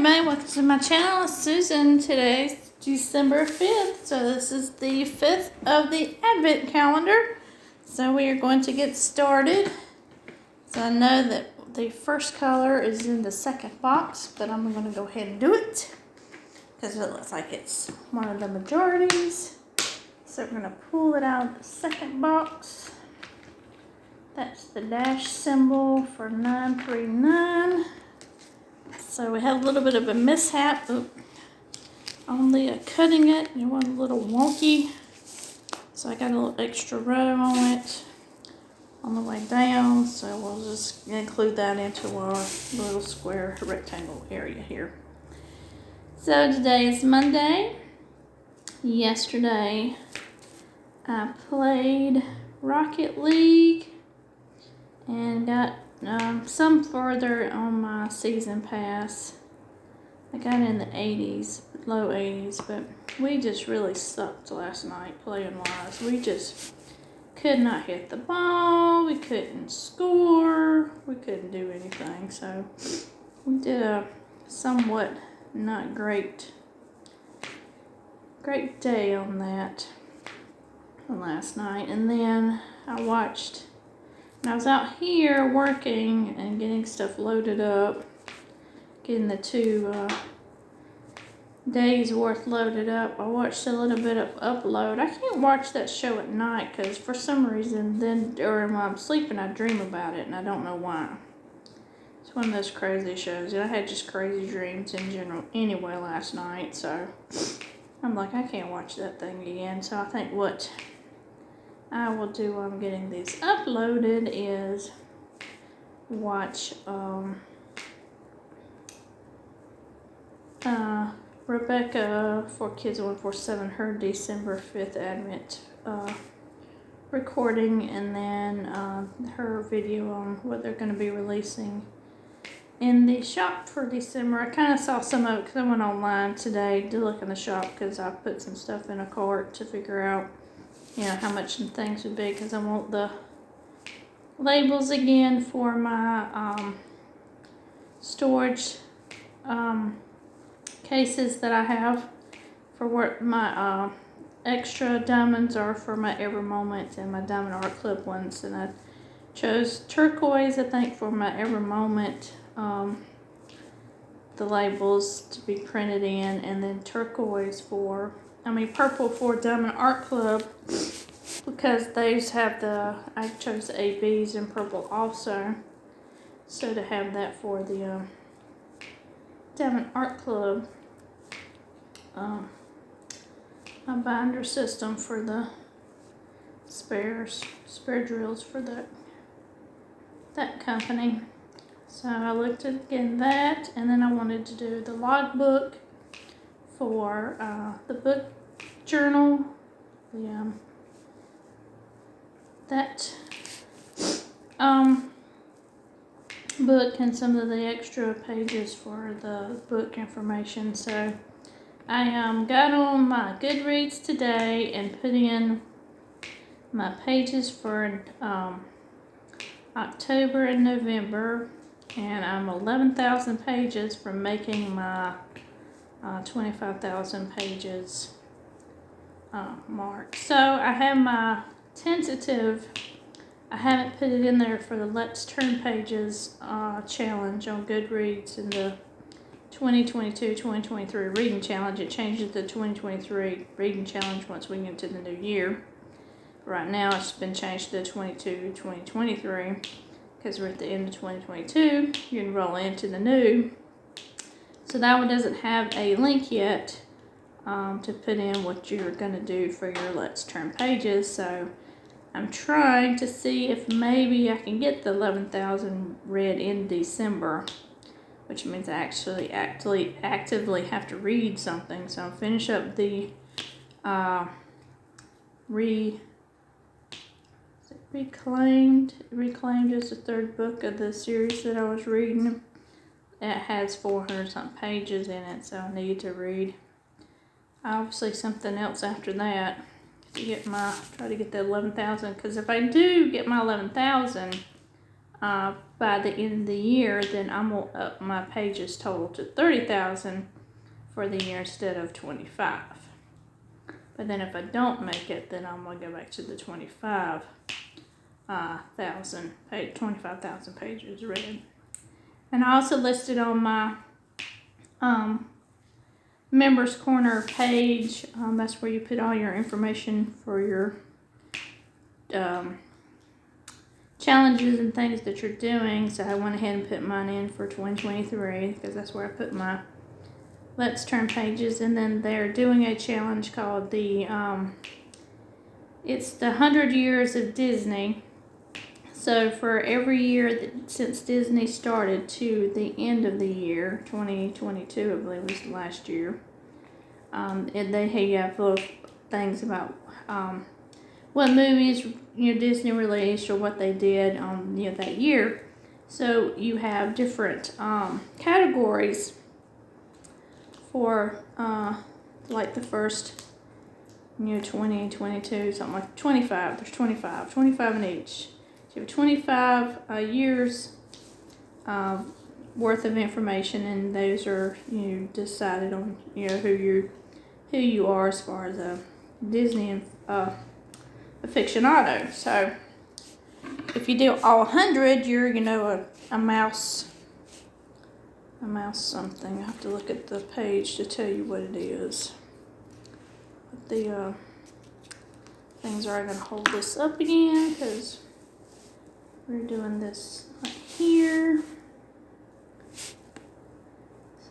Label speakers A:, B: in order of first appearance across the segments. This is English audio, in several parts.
A: everybody, welcome to my channel. It's Susan. Today's December 5th, so this is the 5th of the Advent calendar. So we are going to get started. So I know that the first color is in the second box, but I'm going to go ahead and do it because it looks like it's one of the majorities. So we're going to pull it out of the second box. That's the dash symbol for 939. So we had a little bit of a mishap on the cutting it. It went a little wonky. So I got a little extra row on it on the way down. So we'll just include that into our little square rectangle area here. So today is Monday. Yesterday I played Rocket League and got some further on my season pass. I got in the 80s, low 80s, but we just really sucked last night playing wise. We just could not hit the ball, we couldn't score, we couldn't do anything. So we did a somewhat not great day on that last night. And then I was out here working and getting stuff loaded up, getting the 2 days worth loaded up. I watched a little bit of Upload. I can't watch that show at night because for some reason then when I'm sleeping I dream about it and I don't know why. It's one of those crazy shows. And I had just crazy dreams in general anyway last night, so I'm like, I can't watch that thing again. So I think what I will do while I'm getting these uploaded is watch Rebecca for Kids 147, her December 5th Advent recording, and then her video on what they're going to be releasing in the shop for December. I kind of saw some of it because I went online today to look in the shop because I put some stuff in a cart to figure out how much some things would be, because I want the labels again for my storage cases that I have for what my extra diamonds are for my Ever Moment and my Diamond Art Clip ones. And I chose turquoise, I think, for my Ever Moment, the labels to be printed in, and then purple for Diamond Art Club, because those have I chose the ABs in purple also. So to have that for the Diamond Art Club, my binder system for the spare drills for that company. So I looked at again that, and then I wanted to do the logbook for the book journal, that book, and some of the extra pages for the book information. So I got on my Goodreads today and put in my pages for October and November, and I'm 11,000 pages from making my 25,000 pages mark. So I have my tentative. I haven't put it in there for the Let's Turn Pages challenge on Goodreads in the 2022-2023 reading challenge. It changes the 2023 reading challenge once we get to the new year. Right now it's been changed to 2022-2023 because we're at the end of 2022. You can roll into the new. So that one doesn't have a link yet to put in what you're going to do for your Let's Turn Pages. So I'm trying to see if maybe I can get the 11,000 read in December, which means I actually actively have to read something. So I'll finish up the Reclaimed is the 3rd book of the series that I was reading. It has 400 something pages in it, so I need to read obviously something else after that to try to get the 11,000, because if I do get my 11,000, by the end of the year, then I'm going to up my pages total to 30,000 for the year instead of 25. But then if I don't make it, then I'm going to go back to the 25,000 pages read. And I also listed on my Members Corner page, that's where you put all your information for your challenges and things that you're doing. So I went ahead and put mine in for 2023 because that's where I put my Let's Turn pages. And then they're doing a challenge called it's the 100 Years of Disney. So for every year since Disney started to the end of the year, 2022 I believe was last year, and they have little things about what movies Disney released or what they did on that year. So you have different categories for like the first 20, 22, something like 25. There's 25 in each. So you have 25 years worth of information, and those are decided on who you are as far as a Disney aficionado. So if you do all 100, you're a mouse something. I have to look at the page to tell you what it is. But the things are going to hold this up again because we're doing this right here. So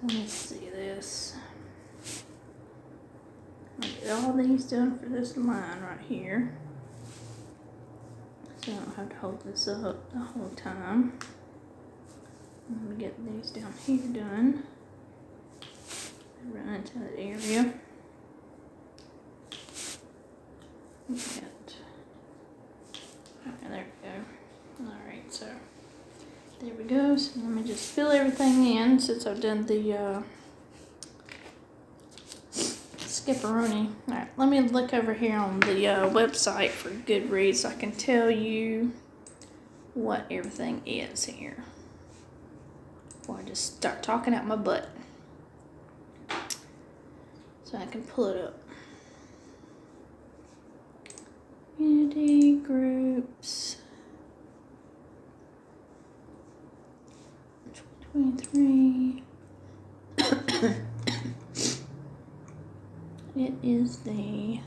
A: let's see this. I'll get all these done for this line right here. So I don't have to hold this up the whole time. Let me get these down here done. Run into that area. Okay, there we go. Alright, so there we go. So let me just fill everything in since I've done the skipperoni. Alright, let me look over here on the website for Goodreads so I can tell you what everything is here before I just start talking out my butt. So I can pull it up. Community groups. 2023. It is the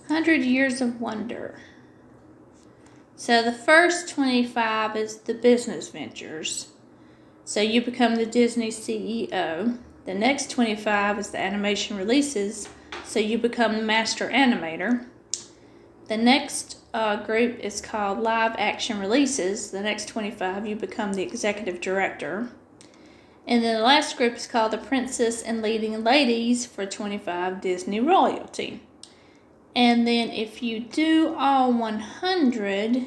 A: "100 Years of Wonder." So the first 25 is the business ventures. So you become the Disney CEO. The next 25 is the animation releases. So you become the master animator. The next group is called live action releases. The next 25 you become the executive director. And then the last group is called the princess and leading ladies for 25 Disney royalty. And then if you do all 100,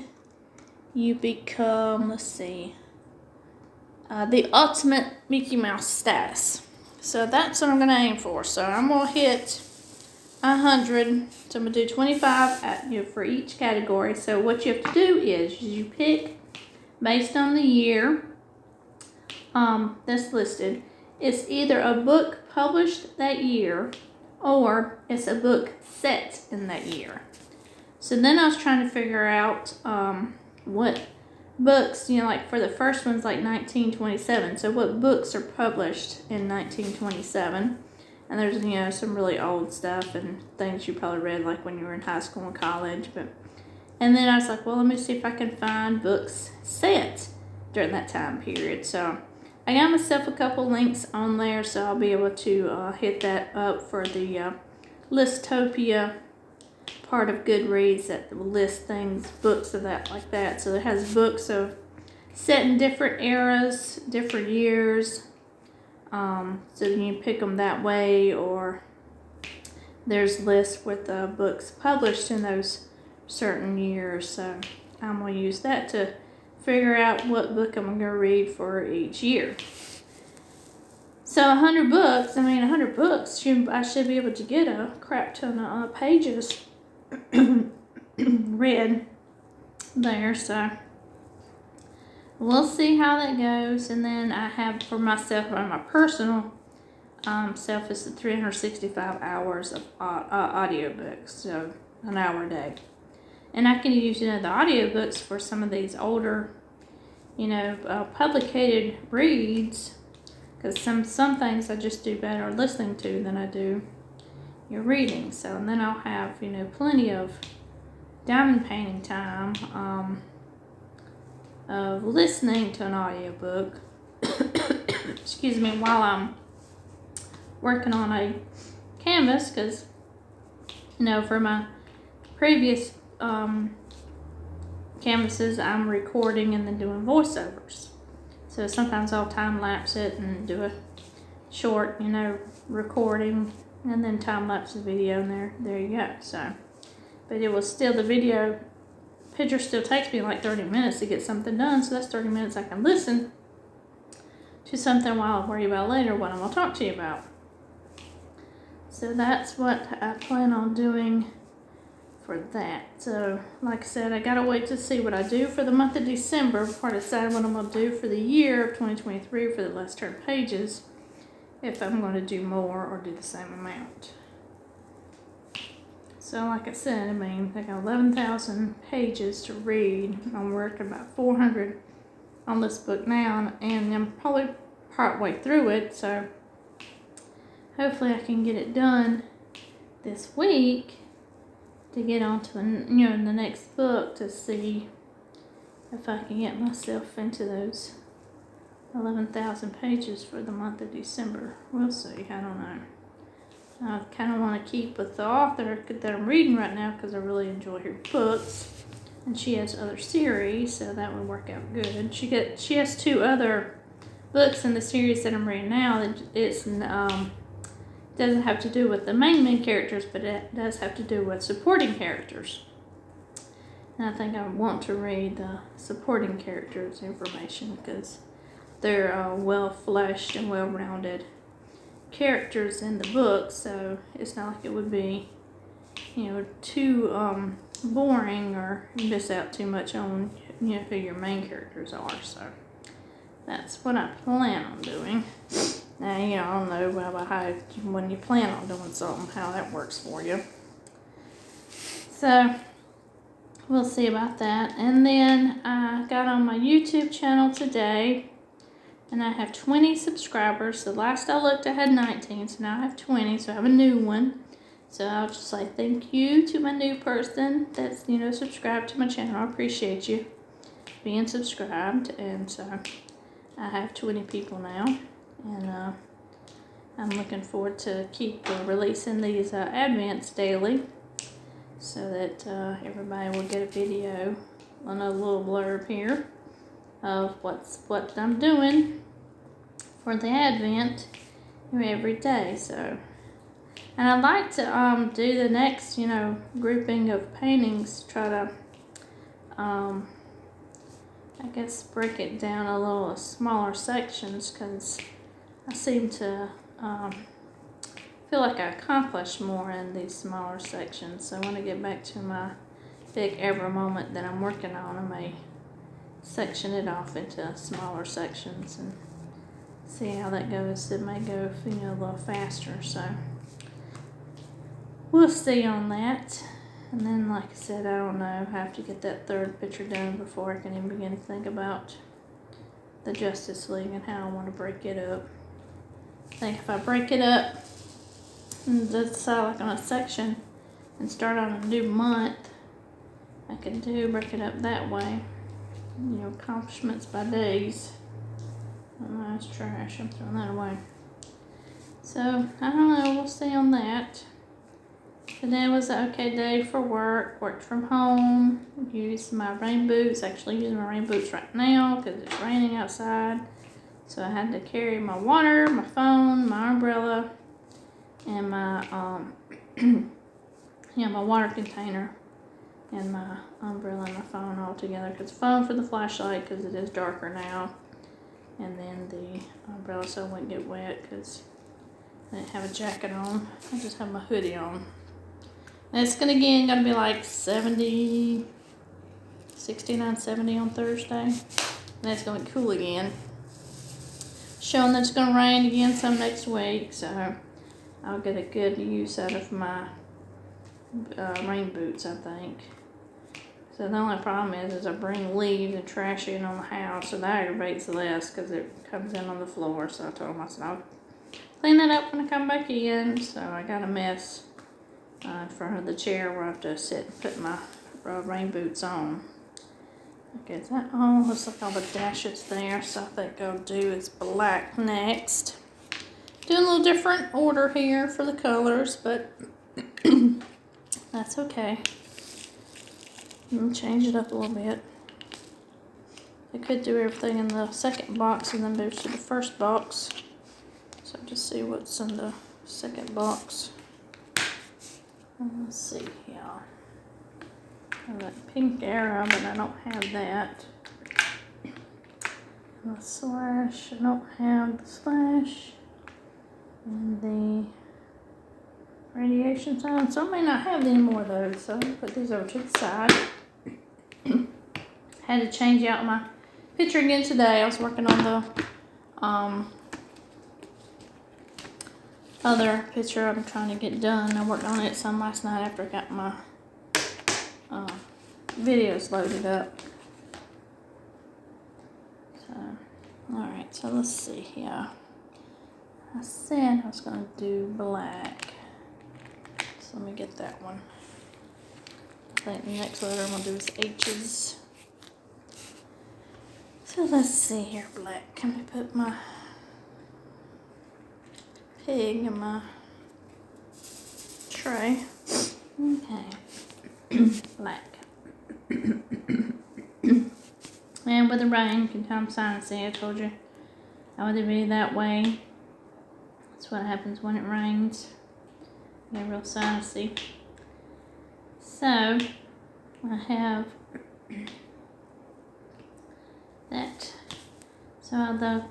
A: you become, the ultimate Mickey Mouse status. So that's what I'm going to aim for. So I'm going to hit 100. So I'm going to do 25 for each category. So what you have to do is you pick based on the year that's listed. It's either a book published that year or it's a book set in that year. So then I was trying to figure out what books, like for the first one's like 1927. So what books are published in 1927? And there's, some really old stuff and things you probably read like when you were in high school and college. And then I was like, well, let me see if I can find books set during that time period. So I got myself a couple links on there, so I'll be able to hit that up for the Listopia part of Goodreads that will list things, books of that like that. So it has books of set in different eras, different years. So you can pick them that way, or there's lists with books published in those certain years. So I'm going to use that to figure out what book I'm going to read for each year. So 100 books, 100 books, I should be able to get a crap ton of pages read there. So we'll see how that goes. And then I have for myself, on my personal self, is the 365 hours of audiobooks, so an hour a day. And I can use, the audiobooks for some of these older, publicated reads, because some things I just do better listening to than I do reading. So, and then I'll have, plenty of diamond painting time of listening to an audiobook, excuse me, while I'm working on a canvas, because, for my previous canvases, I'm recording and then doing voiceovers. So sometimes I'll time lapse it and do a short, recording, and then time lapse the video, and there you go. So, but it was still, the video picture still takes me like 30 minutes to get something done. So that's 30 minutes I can listen to something while I worry about later what I'm going to talk to you about. So that's what I plan on doing for that. So, like I said, I gotta wait to see what I do for the month of December before I decide what I'm gonna do for the year of 2023 for the last turn pages, if I'm gonna do more or do the same amount. So, like I said, I got 11,000 pages to read. I'm working about 400 on this book now, and I'm probably partway through it, so hopefully I can get it done this week to get on to the next book, to see if I can get myself into those 11,000 pages for the month of December. We'll see. I don't know. I kind of want to keep with the author that I'm reading right now, because I really enjoy her books, and she has other series, so that would work out good. She has 2 other books in the series that I'm reading now that doesn't have to do with the main characters, but it does have to do with supporting characters. And I think I want to read the supporting characters information, because they're well-fleshed and well-rounded characters in the book, so it's not like it would be, too boring or miss out too much on, who your main characters are. So that's what I plan on doing. Now, I don't know about how, when you plan on doing something, how that works for you. So we'll see about that. And then I got on my YouTube channel today, and I have 20 subscribers. The last I looked, I had 19, so now I have 20, so I have a new one. So I'll just say thank you to my new person that's, subscribed to my channel. I appreciate you being subscribed. And so I have 20 people now, and I'm looking forward to keep releasing these Advents daily, so that everybody will get a video on a little blurb here of what I'm doing for the Advent every day. So, and I'd like to do the next grouping of paintings, try to I guess break it down a little smaller sections, because I seem to feel like I accomplished more in these smaller sections. So I want to get back to my big ever moment that I'm working on. I may section it off into smaller sections and see how that goes. It may go, a little faster. So we'll see on that. And then, like I said, I don't know, I have to get that third picture done before I can even begin to think about the Justice League and how I want to break it up. I think if I break it up and decide like on a section and start on a new month, I can break it up that way. Accomplishments by days. Oh, that's trash. I'm throwing that away. So, I don't know. We'll see on that. Today was an okay day for work. Worked from home. Used my rain boots. Actually using my rain boots right now because it's raining outside. So I had to carry my water, my phone, my umbrella, and my my water container, and my umbrella and my phone all together. Because phone for the flashlight, because it is darker now. And then the umbrella so I wouldn't get wet because I didn't have a jacket on. I just have my hoodie on. And it's gonna be like 70, 69, 70 on Thursday. And it's gonna be cool again. Showing that it's gonna rain again some next week, so I'll get a good use out of my rain boots, I think. So the only problem is I bring leaves and trash in on the house, so that aggravates less because it comes in on the floor. So I told him, I said, I'll clean that up when I come back in. So I got a mess in front of the chair where I have to sit and put my rain boots on. Okay, is that all? Looks like all the dashes there, so I think I'll do is black next. Doing a little different order here for the colors, but that's okay. Change it up a little bit. I could do everything in the second box and then move to the first box. So just see what's in the second box. Let's see here. I have that pink arrow, but I don't have that. And the slash, I don't have the slash. And the radiation sign, so I may not have any more of those. So I'm gonna put these over to the side. Had to change out my picture again today. I was working on the other picture I'm trying to get done. I worked on it some last night after I got my videos loaded up. So, alright, so let's see here. I said I was going to do black. So let me get that one. I think the next letter I'm going to do is H's. So let's see here, black. Can we put my pig in my tray? Okay. Black. And with the rain, you can tell I'm sinusy. I told you I would be that way. That's what happens when it rains. I get real sinusy. So I have that. So the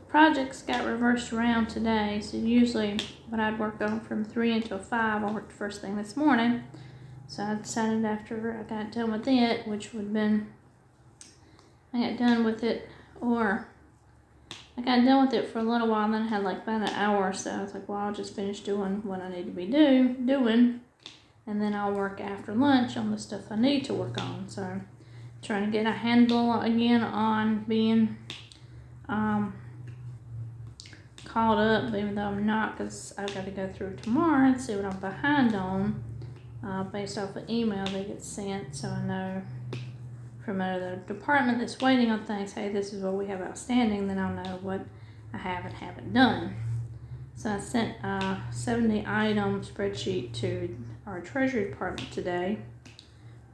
A: projects got reversed around today. So usually what I'd work on from 3 until 5, I worked first thing this morning. So I decided after I got done with it, which would have been, I got done with it for a little while, and then I had like about an hour or so. I was like, well, I'll just finish doing what I need to be doing, and then I'll work after lunch on the stuff I need to work on. So I'm trying to get a handle again on being caught up, even though I'm not, because I've got to go through tomorrow and see what I'm behind on based off an email that gets sent, so I know from another department that's waiting on things, hey, this is what we have outstanding, then I'll know what I have and haven't done. So I sent a 70 item spreadsheet to our treasury department today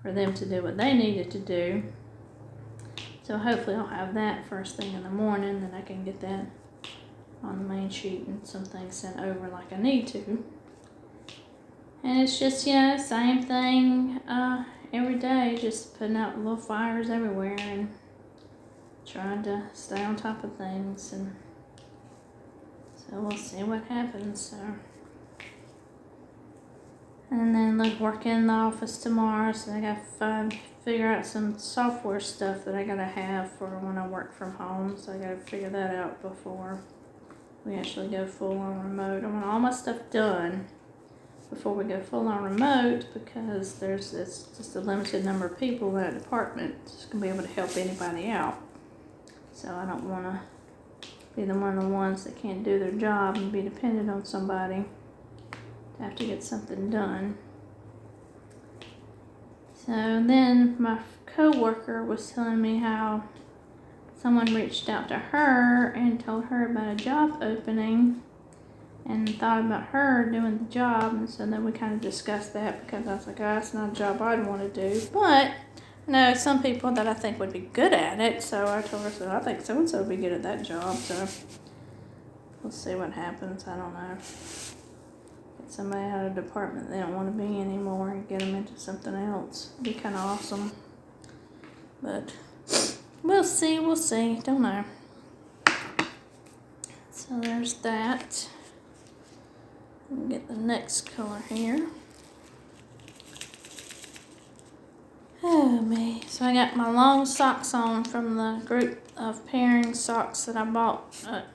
A: for them to do what they needed to do. So hopefully I'll have that first thing in the morning, then I can get that on the main sheet and some things sent over like I need to. And it's just, same thing every day, just putting out little fires everywhere and trying to stay on top of things. And so we'll see what happens. So, and then work in the office tomorrow, so I gotta figure out some software stuff that I gotta have for when I work from home. So I gotta figure that out before we actually go full on remote. I want all my stuff done before we go full on remote, because it's just a limited number of people in that department that's gonna be able to help anybody out. So I don't want to be one of the ones that can't do their job and be dependent on somebody to have to get something done. So then my co-worker was telling me how someone reached out to her and told her about a job opening and thought about her doing the job. And so then we kind of discussed that, because I was like, oh, that's not a job I'd want to do. But I know some people that I think would be good at it. So I told her, so I think so-and-so would be good at that job. So we'll see what happens. I don't know. Get somebody out of the department they don't want to be anymore and get them into something else. It'd be kind of awesome. But we'll see. Don't know. So there's that. Let me get the next color here. Oh me. So I got my long socks on from the group of pairing socks that I bought at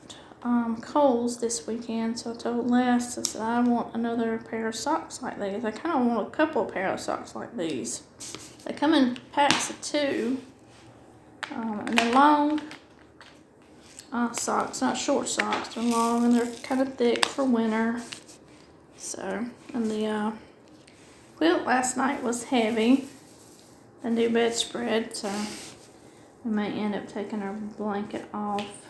A: Kohl's this weekend. So I told Les, I said, I want another pair of socks like these. I kind of want a couple pair of socks like these. They come in packs of 2. And they're long socks, not short socks. They're long and they're kind of thick for winter. So, and the quilt last night was heavy. The new bedspread, so we may end up taking our blanket off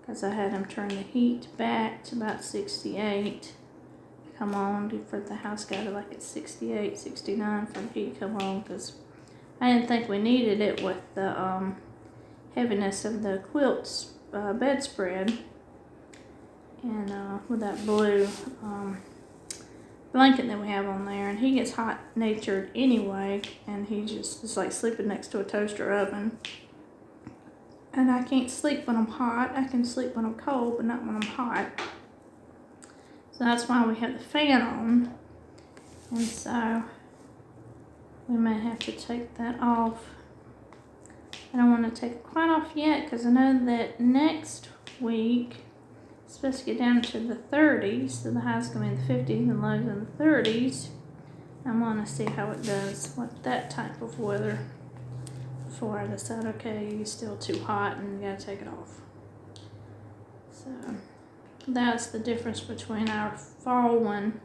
A: because I had him turn the heat back to about 68. Come on, for the house got to like at 68, 69 for the heat to come on, because I didn't think we needed it with the heaviness of the quilt's bedspread, and with that blue blanket that we have on there, and he gets hot natured anyway, and he just is like sleeping next to a toaster oven. And I can't sleep when I'm hot. I can sleep when I'm cold, but not when I'm hot. So that's why we have the fan on. And so we may have to take that off. I don't want to take it quite off yet because I know that next week it's supposed to get down to the 30s. So the high's going to be in the 50s and lows in the 30s. I want to see how it does with that type of weather before I decide, okay, it's still too hot and you gotta take it off. So that's the difference between our fall one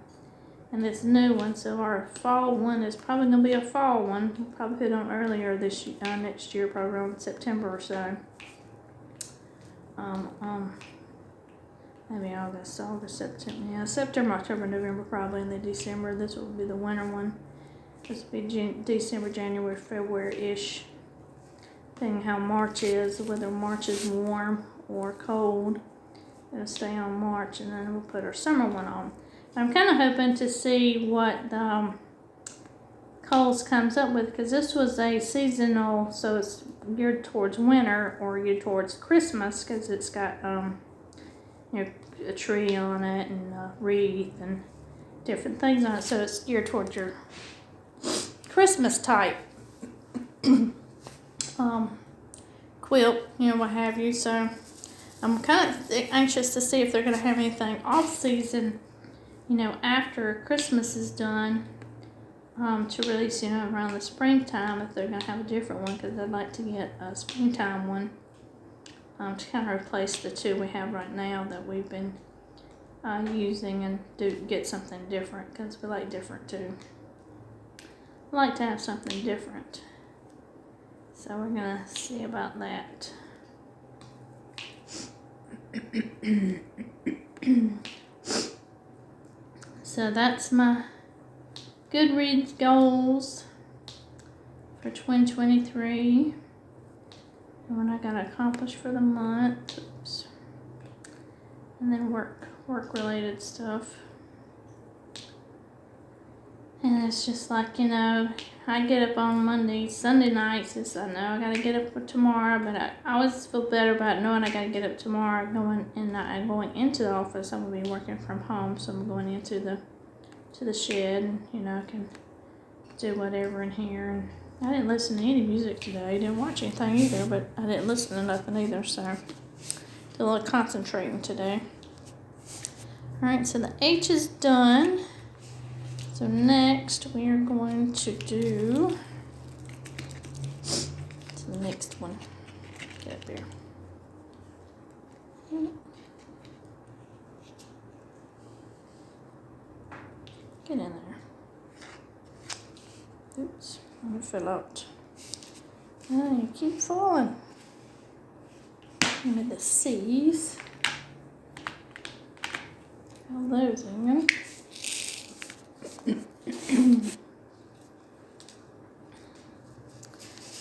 A: and this new one. So our fall one is probably gonna be a fall one. We'll probably put it on earlier this year, next year, probably around September or so. Maybe August, September. Yeah, September, October, November, probably, and then December. This will be the winter one. This will be December, January, February-ish. Depending how March is, whether March is warm or cold. It'll stay on March, and then we'll put our summer one on. I'm kind of hoping to see what the Kohl's comes up with, because this was a seasonal, so it's geared towards winter or geared towards Christmas, because it's got you know, a tree on it and a wreath and different things on it, so it's geared towards your Christmas type quilt, you know, what have you. So I'm kind of anxious to see if they're going to have anything off season, you know, after Christmas is done, to release, you know, around the springtime, if they're going to have a different one, because I'd like to get a springtime one to kind of replace the 2 we have right now that we've been using, and get something different, because we like different too. I like to have something different. So we're going to see about that. So that's my Goodreads goals for 2023. And what I got to accomplish for the month. Oops. And then work related stuff. And it's just like, you know, I get up on Sunday nights. I know I gotta get up for tomorrow, but I always feel better about knowing I gotta get up tomorrow. Going into the office. I'm gonna be working from home, so I'm going into the shed, and you know, I can do whatever in here. And I didn't listen to any music today. Didn't watch anything either, but I didn't listen to nothing either. So did a little concentrating today. All right, so the H is done. So next we are going to do the next one. Get up here. Get in there. Oops, I'm gonna fill out. Oh, you keep falling. With the C's. All those in there.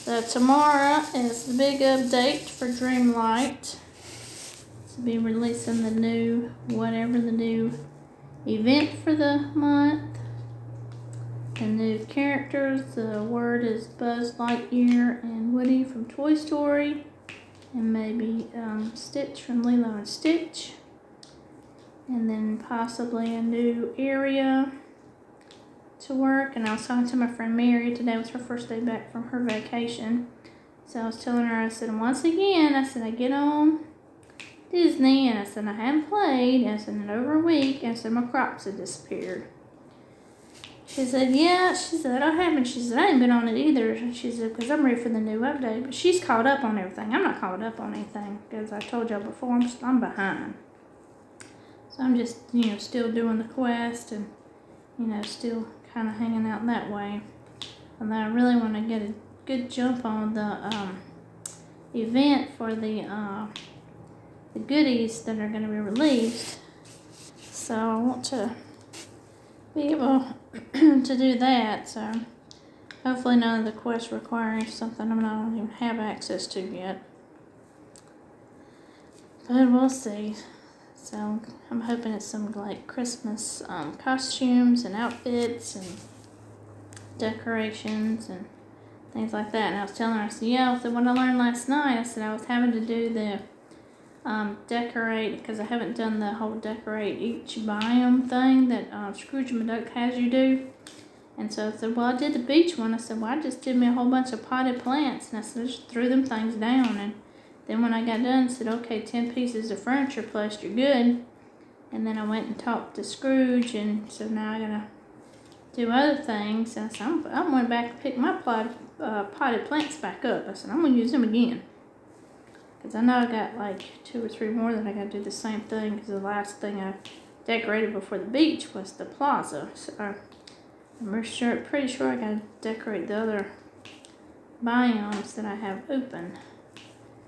A: So tomorrow is the big update for Dreamlight. To be releasing the new event for the month. The new characters. The word is Buzz Lightyear and Woody from Toy Story. and maybe Stitch from Lilo and Stitch, and then possibly a new area to work. And I was talking to my friend Mary. Today was her first day back from her vacation, so I was telling her, I said, once again, I said, I get on Disney, and I said, I haven't played, and I said, in over a week, and I said, my crops had disappeared. She said, yeah, she said, that happened. She said, I ain't been on it either. She said, because I'm ready for the new update. But she's caught up on everything. I'm not caught up on anything, because I told y'all before, I'm behind. So I'm just, still doing the quest, and, still kind of hanging out that way. And I really want to get a good jump on the event for the goodies that are going to be released. So I want to be able to do that. So hopefully none of the quests requiring something I don't even have access to yet. But we'll see. So I'm hoping it's some like Christmas costumes and outfits and decorations and things like that. And I was telling her, I said, yeah, so what I learned last night, I said I was having to do the decorate, because I haven't done the whole decorate each biome thing that Scrooge McDuck has you do. And so I said, well, I did the beach one. I said, well, I just did me a whole bunch of potted plants, and I said, I just threw them things down. And then when I got done, I said, okay, 10 pieces of furniture placed, you're good. And then I went and talked to Scrooge, and so now I gotta do other things. And I said, I went back and picked my potted plants back up. I said, I'm gonna use them again. Because I know I got like 2 or 3 more that I got to do the same thing, because the last thing I decorated before the beach was the plaza. So I'm pretty sure I got to decorate the other biomes that I have open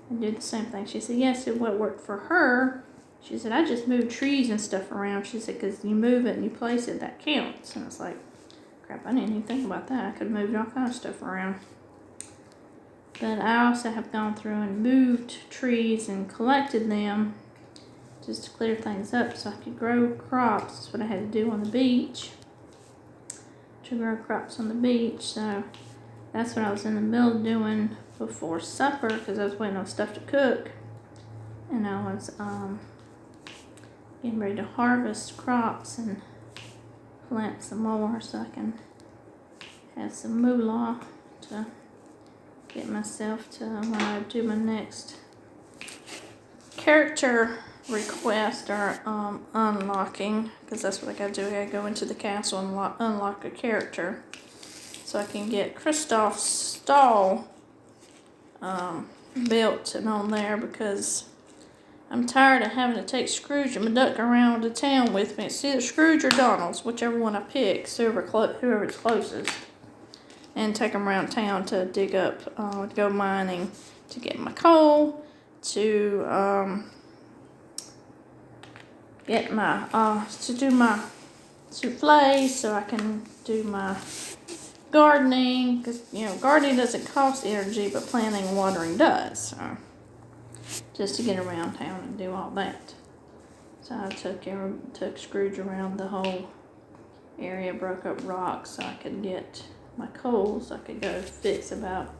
A: and do the same thing. She said, yes, what worked for her, she said, I just moved trees and stuff around. She said, because you move it and you place it, that counts. And I was like, crap, I didn't even think about that. I could have moved all kind of stuff around. But I also have gone through and moved trees and collected them just to clear things up so I could grow crops. That's what I had to do on the beach, to grow crops on the beach. So that's what I was in the middle of doing before supper, because I was waiting on stuff to cook. And I was getting ready to harvest crops and plant some more so I can have some moolah to get myself to when I do my next character request or unlocking, because that's what I gotta do. I gotta go into the castle and unlock a character so I can get Kristoff's stall built and on there, because I'm tired of having to take Scrooge and McDuck around the town with me. It's either Scrooge or Donald's, whichever one I pick, whoever's closest. And take them around town to dig up, go mining to get my coal, to get my, to do my souffle so I can do my gardening, because, gardening doesn't cost energy, but planting and watering does, so just to get around town and do all that. So I took Scrooge around the whole area, broke up rocks so I could get my coal, so I could go fix about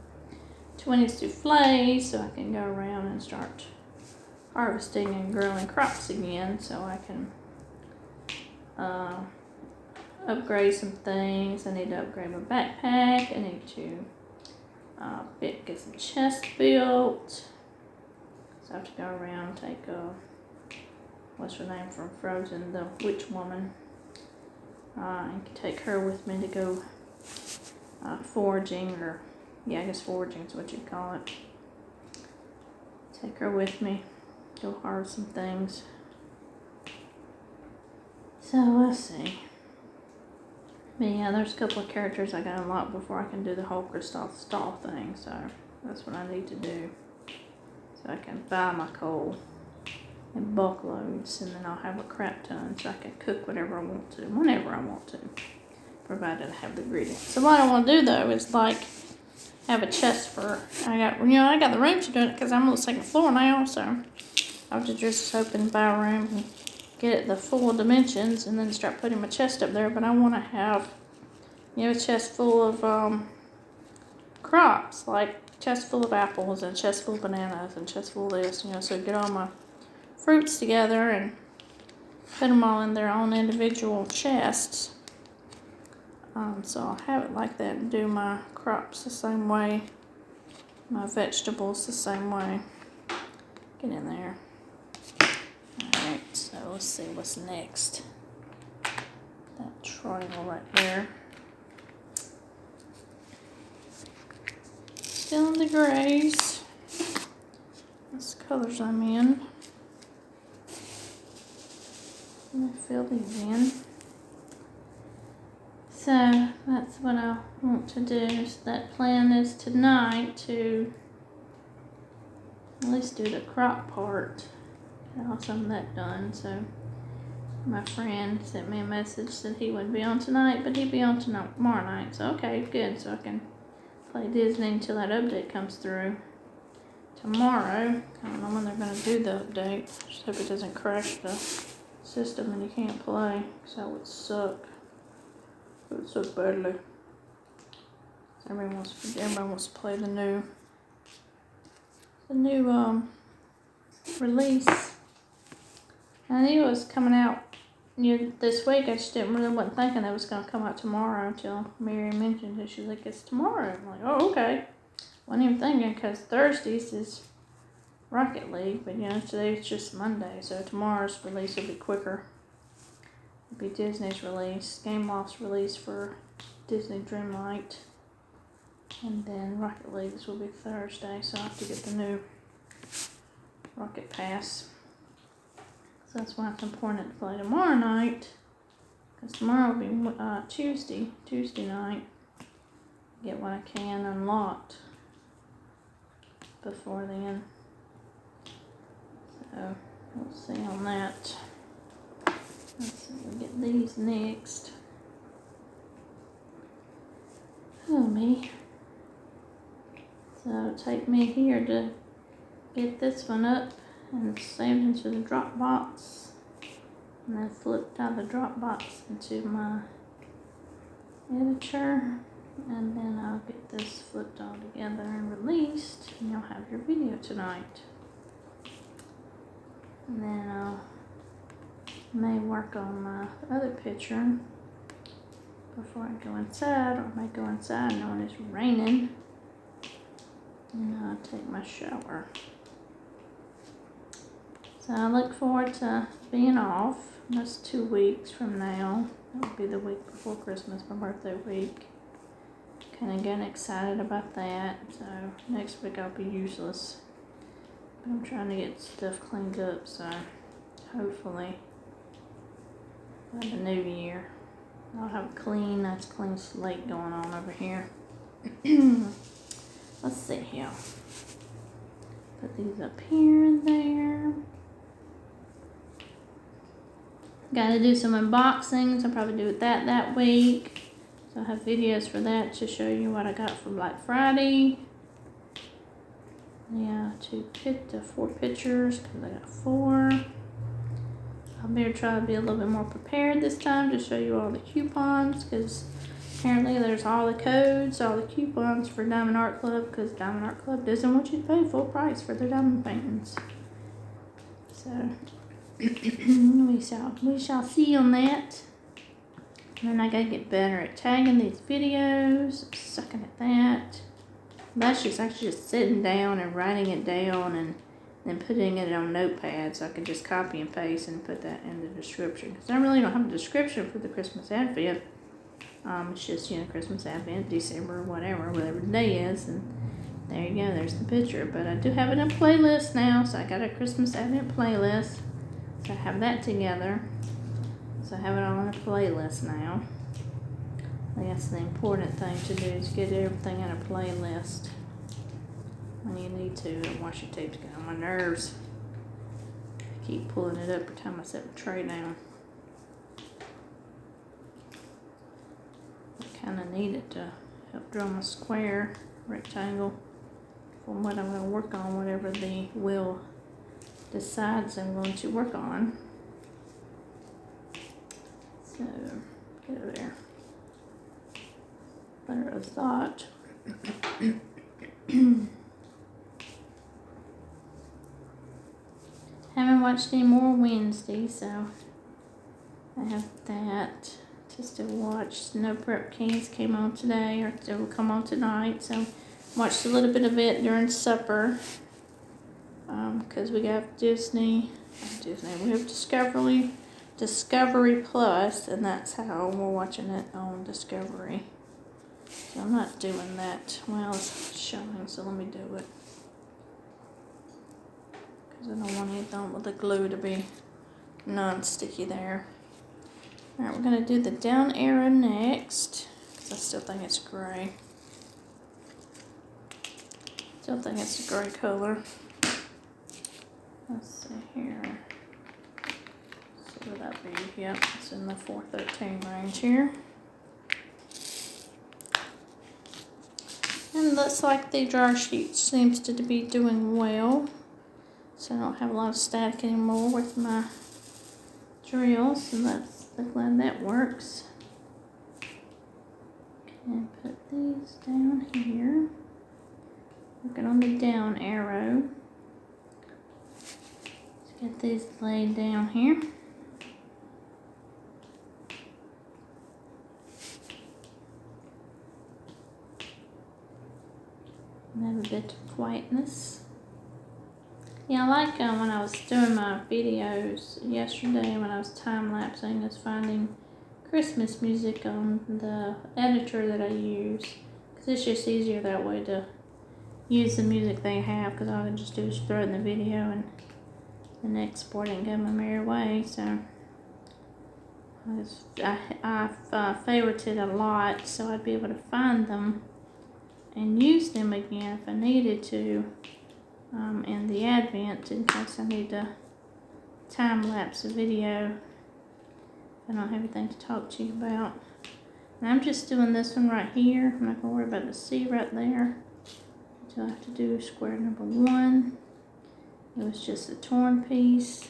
A: 20 souffles so I can go around and start harvesting and growing crops again, so I can upgrade some things. I need to upgrade my backpack. I need to get some chests built. So I have to go around and take what's her name from Frozen, the witch woman, and take her with me to go foraging, or I guess foraging is what you'd call it. Take her with me, go harvest some things. So let's see. But yeah, there's a couple of characters I gotta unlock before I can do the whole Kristoff stall thing, so that's what I need to do. So I can buy my coal in bulk loads, and then I'll have a crap ton so I can cook whatever I want to, whenever I want to, provided I have the ingredients. So what I want to do though is like have a chest for, I got the room to do it because I'm on the second floor now, so I was just hoping to buy a room and get it the full dimensions and then start putting my chest up there. But I want to have, a chest full of crops, like chest full of apples and a chest full of bananas and a chest full of this, so get all my fruits together and put them all in their own individual chests. So I'll have it like that and do my crops the same way, my vegetables the same way. Get in there. Alright, so let's see what's next. That triangle right there. Still in the grays. That's the colors I'm in. Let me fill these in. So that's what I want to do. So that plan is tonight to at least do the crop part. Get all some of that done. So my friend sent me a message that he wouldn't be on tonight, but he'd be on tomorrow night. So okay, good. So I can play Disney until that update comes through tomorrow. I don't know when they're going to do the update. Just hope it doesn't crash the system and you can't play, because that would suck. It would suck badly. Everyone wants to play the new release. I knew it was coming out this week. I just wasn't thinking it was going to come out tomorrow until Mary mentioned it. She's like, it's tomorrow. I'm like, oh, okay. Wasn't even thinking, because Thursdays is Rocket League, but today it's just Monday, so tomorrow's release will be quicker. It'll be Disney's release, Gameloft's release for Disney Dreamlight, and then Rocket League's will be Thursday, so I'll have to get the new Rocket Pass. So that's why it's important to play tomorrow night, because tomorrow will be Tuesday night. Get what I can unlocked before then. So we'll see on that. Let's see, we'll get these next. Oh me. So it'll take me here to get this one up and saved into the Dropbox, and then flipped out of the Dropbox into my editor, and then I'll get this flipped all together and released, and you'll have your video tonight. And then I may work on my other picture before I go inside, or I may go inside knowing it's raining, and I'll take my shower. So I look forward to being off. That's 2 weeks from now. That will be the week before Christmas, my birthday week. Kind of getting excited about that. So next week I'll be useless. But I'm trying to get stuff cleaned up, so hopefully by the new year I'll have a nice clean slate going on over here. Let's see here. Put these up here and there. Got to do some unboxings. I'll probably do that week. So I have videos for that to show you what I got for Black Friday. Yeah, 4 pictures, because I got 4. I'll better try to be a little bit more prepared this time to show you all the coupons, because apparently there's all the codes, all the coupons for Diamond Art Club, because Diamond Art Club doesn't want you to pay full price for their diamond paintings. So we shall see on that. And then I gotta get better at tagging these videos. I'm sucking at that. That's just actually just sitting down and writing it down and then putting it on Notepad, so I can just copy and paste and put that in the description. Because I really don't have a description for the Christmas Advent. It's just, Christmas Advent, December, whatever the day is. And there you go, there's the picture. But I do have it in a playlist now, so I got a Christmas Advent playlist. So I have that together. So I have it all on a playlist now. I think that's the important thing to do, is get everything in a playlist when you need to. Washi tape's getting on my nerves. I keep pulling it up every time I set the tray down. I kind of need it to help draw my square, rectangle, from what I'm going to work on, whatever the wheel decides I'm going to work on. So, get over there. Better a thought. Haven't watched any more Wednesday, so I have that to still watch. Snow Prep Kings came on today, or it will come on tonight, so watched a little bit of it during supper. Because we got Disney, we have Discovery Plus, and that's how we're watching it on Discovery. So I'm not doing that while it's showing, so let me do it. Because I don't want anything with the glue to be non-sticky there. Alright, we're going to do the down arrow next, because I still think it's gray. Still think it's a gray color. Let's see here. So would that be? Yep, it's in the 413 range here. And looks like the dryer sheet seems to be doing well. So I don't have a lot of static anymore with my drill. So that's glad that works. And put these down here. Working on the down arrow. Get these laid down here. And have a bit of quietness. Yeah, I like when I was doing my videos yesterday when I was time-lapsing, I was finding Christmas music on the editor that I use. Because it's just easier that way to use the music they have, because all I can just do is throw it in the video and export it and go my merry way. So I favorited a lot, so I'd be able to find them and use them again if I needed to in the Advent, in case I need to time-lapse a video. I don't have anything to talk to you about. And I'm just doing this one right here. I'm not going to worry about the C right there. So I have to do square number 1. It was just a torn piece.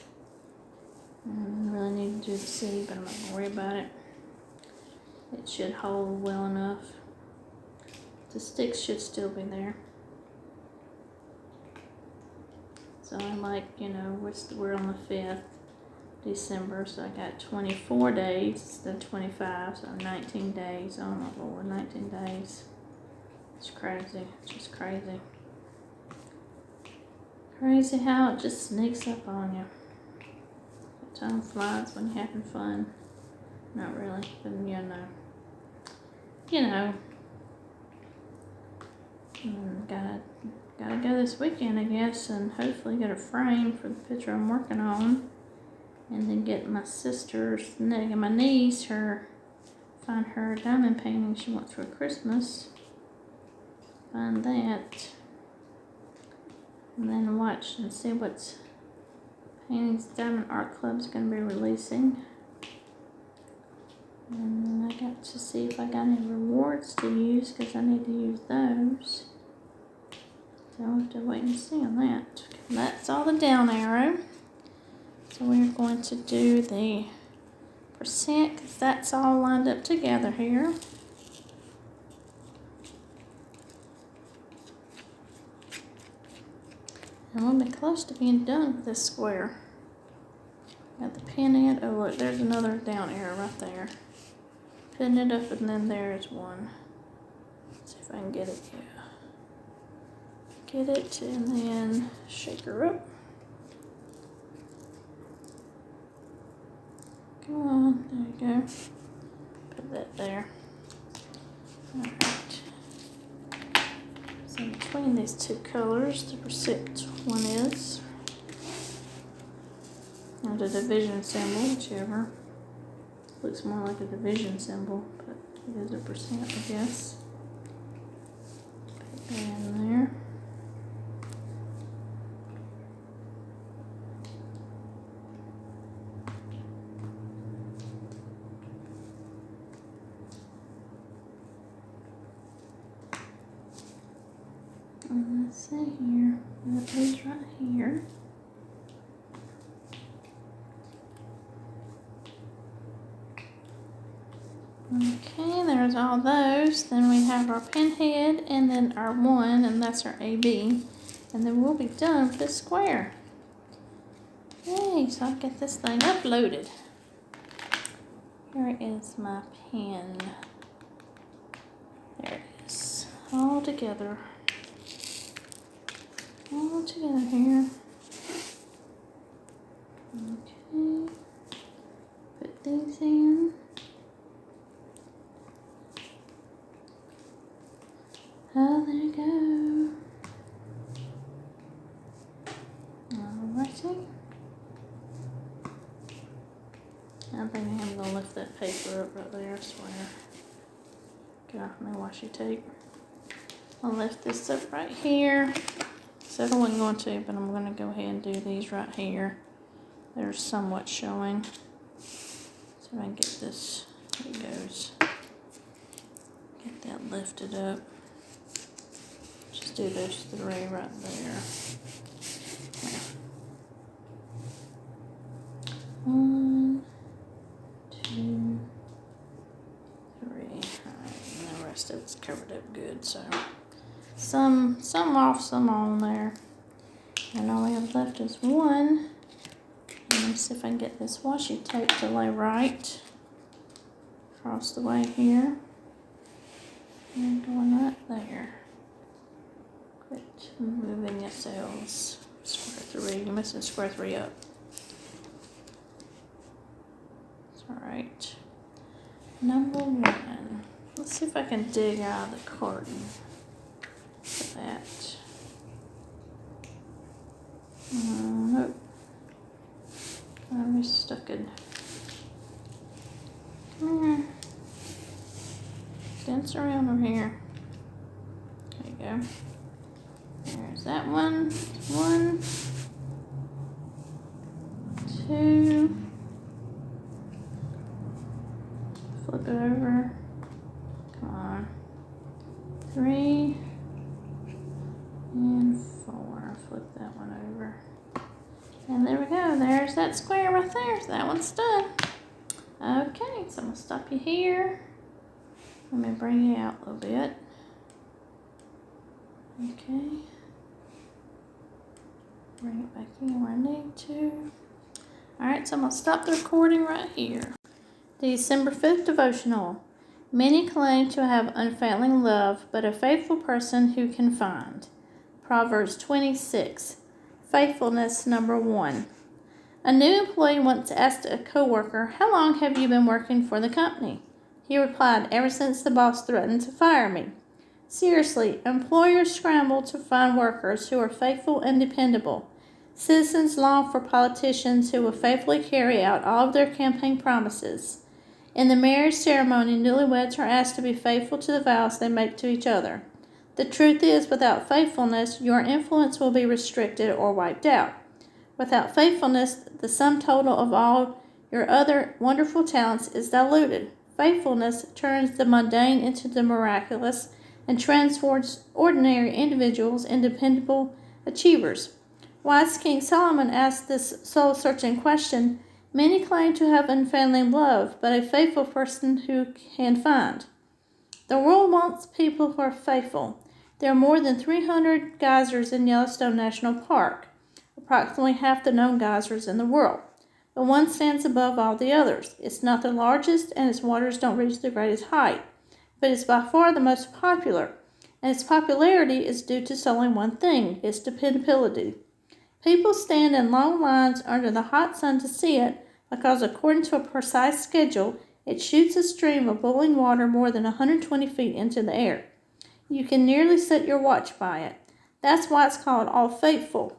A: I really need to do the C, but I'm not going to worry about it. It should hold well enough. The sticks should still be there. So I'm like, you know, we're on the 5th December, so I got 24 days instead of 25, so 19 days. Oh my Lord, 19 days. It's crazy, it's just crazy. Crazy how it just sneaks up on you. Time flies when you're having fun. Not really, but you know. Gotta go this weekend, I guess, and hopefully get a frame for the picture I'm working on, and then get my my niece, find her diamond painting she wants for Christmas. Find that, and then watch and see what paintings Diamond Art Club's gonna be releasing. And then I got to see if I got any rewards to use, because I need to use those. So I'll have to wait and see on that. That's all the down arrow. So we're going to do the percent, because that's all lined up together here. And we'll be close to being done with this square. Got the pin in. Oh look, there's another down arrow right there. Pin it up, and then there's one. Let's see if I can get it. Yeah. Get it, and then shake her up. Come on, there you go. Put that there. Alright. So between these two colors, the percent one is. Or the division symbol, whichever. Looks more like a division symbol, but it is a percent, I guess. Put that in there. And let's see here. That is right here. Okay, there's there's all those. Then we have our pinhead and then our 1, and that's our AB. And then we'll be done with this square. Yay, so I'll get this thing uploaded. Here is my pen. There it is. All together. All together here. Okay. Put these in. Oh, there you go. Alrighty. I think I'm going to lift that paper up right there, I swear. Get off my washi tape. I'll lift this up right here. Said I wasn't going to, but I'm going to go ahead and do these right here. They're somewhat showing. So I can get this, there it goes. Get that lifted up. Just do those 3 right there. 1, 2, 3. Alright, and the rest of it's covered up good, so some off, some on there. And all we have left is 1. And let me see if I can get this washi tape to lay right across the way here. And going right there. Quit moving yourselves. Square 3. You're missing square 3 up. It's alright. Number 1. Let's see if I can dig out of the carton for that. Nope. I'm just stuck in. Come here. Dance around over here. There you go. There's that one. 1, 2. Flip it over. Come on. 3 and 4. Flip that one over. And there we go. There's that square right there. So that one's done. Okay, so I'm going to stop you here. Let me bring you out a little bit. Okay. Bring it back in where I need to. Alright, so I'm going to stop the recording right here. December 5th devotional. Many claim to have unfailing love, but a faithful person who can find. Proverbs 26. Faithfulness number 1. A new employee once asked a coworker, "How long have you been working for the company?" He replied, "Ever since the boss threatened to fire me." Seriously, employers scramble to find workers who are faithful and dependable. Citizens long for politicians who will faithfully carry out all of their campaign promises. In the marriage ceremony, newlyweds are asked to be faithful to the vows they make to each other. The truth is, without faithfulness, your influence will be restricted or wiped out. Without faithfulness, the sum total of all your other wonderful talents is diluted. Faithfulness turns the mundane into the miraculous and transforms ordinary individuals into dependable achievers. Wise King Solomon asked this soul-searching question, "Many claim to have unfailing love, but a faithful person who can find." The world wants people who are faithful. There are more than 300 geysers in Yellowstone National Park, approximately half the known geysers in the world. But one stands above all the others. It's not the largest, and its waters don't reach the greatest height, but it's by far the most popular, and its popularity is due to solely one thing: its dependability. People stand in long lines under the hot sun to see it because, according to a precise schedule, it shoots a stream of boiling water more than 120 feet into the air. You can nearly set your watch by it. That's why it's called All Faithful.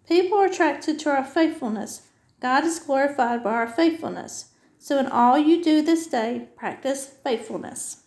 A: People are attracted to our faithfulness. God is glorified by our faithfulness. So in all you do this day, practice faithfulness.